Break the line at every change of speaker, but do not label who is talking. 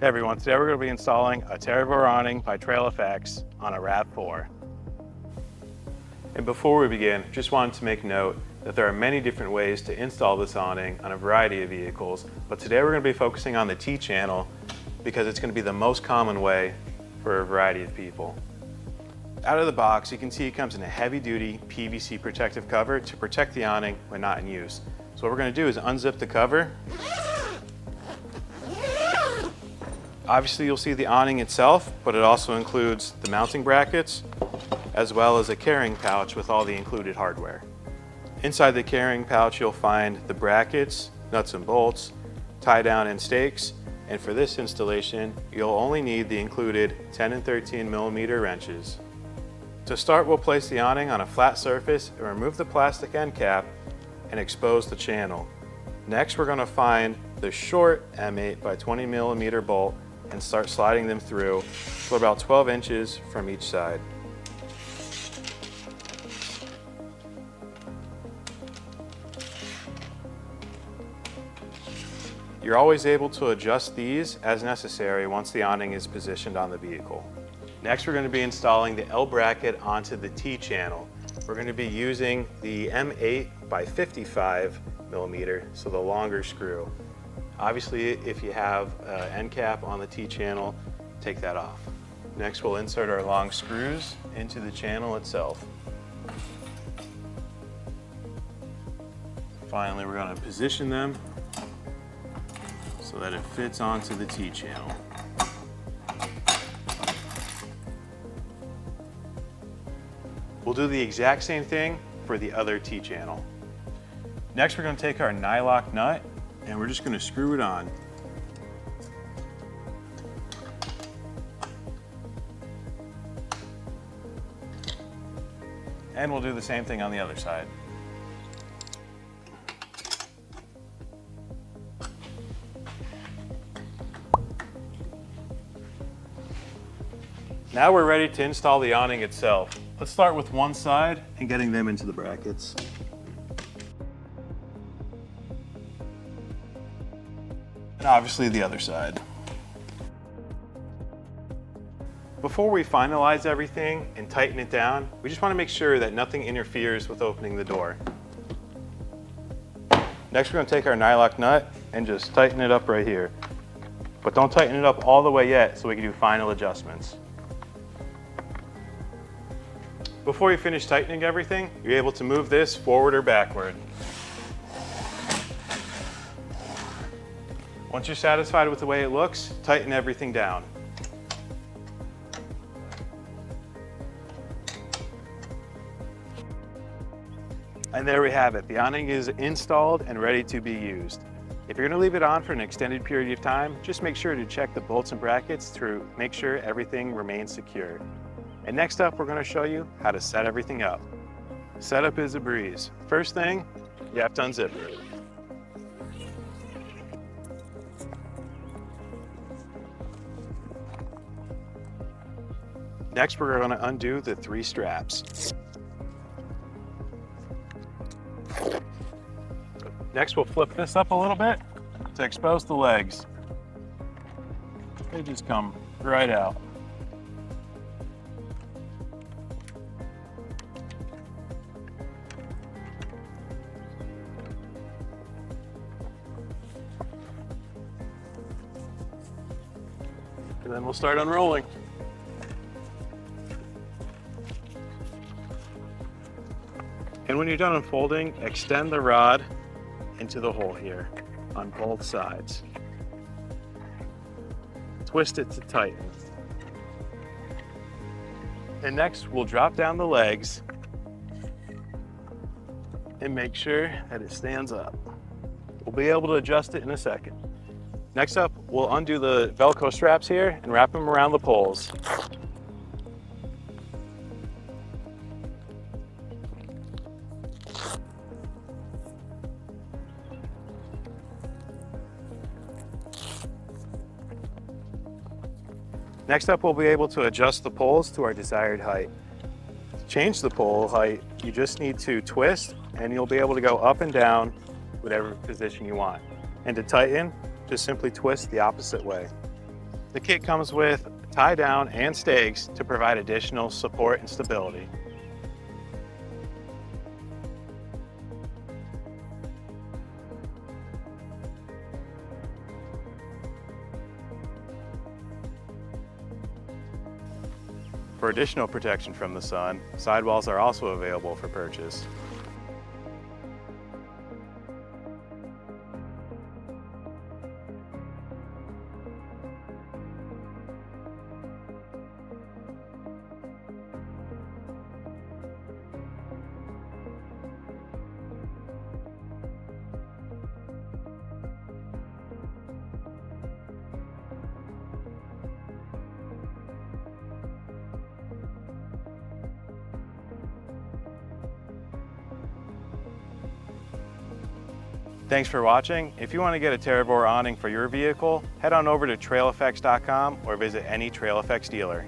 Hey everyone, today we're going to be installing a Terravore Awning by TrailFX on a RAV4. And before we begin, just wanted to make note that there are many different ways to install this awning on a variety of vehicles, but today we're going to be focusing on the T-channel because it's going to be the most common way for a variety of people. Out of the box, you can see it comes in a heavy-duty PVC protective cover to protect the awning when not in use. So what we're going to do is unzip the cover. Obviously you'll see the awning itself, but it also includes the mounting brackets as well as a carrying pouch with all the included hardware. Inside the carrying pouch you'll find the brackets, nuts and bolts, tie down and stakes, and for this installation you'll only need the included 10 and 13 millimeter wrenches. To start, we'll place the awning on a flat surface and remove the plastic end cap and expose the channel. Next we're going to find the short M8 by 20 millimeter bolt and start sliding them through for about 12 inches from each side. You're always able to adjust these as necessary once the awning is positioned on the vehicle. Next we're going to be installing the L bracket onto the T-channel. We're going to be using the M8 by 55 millimeter, so the longer screw. Obviously, if you have an end cap on the T-channel, take that off. Next, we'll insert our long screws into the channel itself. Finally, we're going to position them so that it fits onto the T-channel. We'll do the exact same thing for the other T-channel. Next, we're going to take our nylock nut and we're just going to screw it on. And we'll do the same thing on the other side. Now we're ready to install the awning itself. Let's start with one side and getting them into the brackets. And obviously the other side. Before we finalize everything and tighten it down, we just want to make sure that nothing interferes with opening the door. Next we're going to take our nylock nut and just tighten it up right here. But don't tighten it up all the way yet so we can do final adjustments. Before you finish tightening everything, you're able to move this forward or backward. Once you're satisfied with the way it looks, tighten everything down. And there we have it. The awning is installed and ready to be used. If you're going to leave it on for an extended period of time, just make sure to check the bolts and brackets to make sure everything remains secure. And next up, we're going to show you how to set everything up. Setup is a breeze. First thing, you have to unzip it. Next, we're going to undo the 3 straps. Next, we'll flip this up a little bit to expose the legs. They just come right out. And then we'll start unrolling. And when you're done unfolding, extend the rod into the hole here on both sides. Twist it to tighten. And next, we'll drop down the legs and make sure that it stands up. We'll be able to adjust it in a second. Next up, we'll undo the Velcro straps here and wrap them around the poles. Next up, we'll be able to adjust the poles to our desired height. To change the pole height, you just need to twist and you'll be able to go up and down whatever position you want. And to tighten, just simply twist the opposite way. The kit comes with tie down and stakes to provide additional support and stability. For additional protection from the sun, sidewalls are also available for purchase. Thanks for watching. If you want to get a Terravore awning for your vehicle, head on over to TrailFX.com or visit any TrailFX dealer.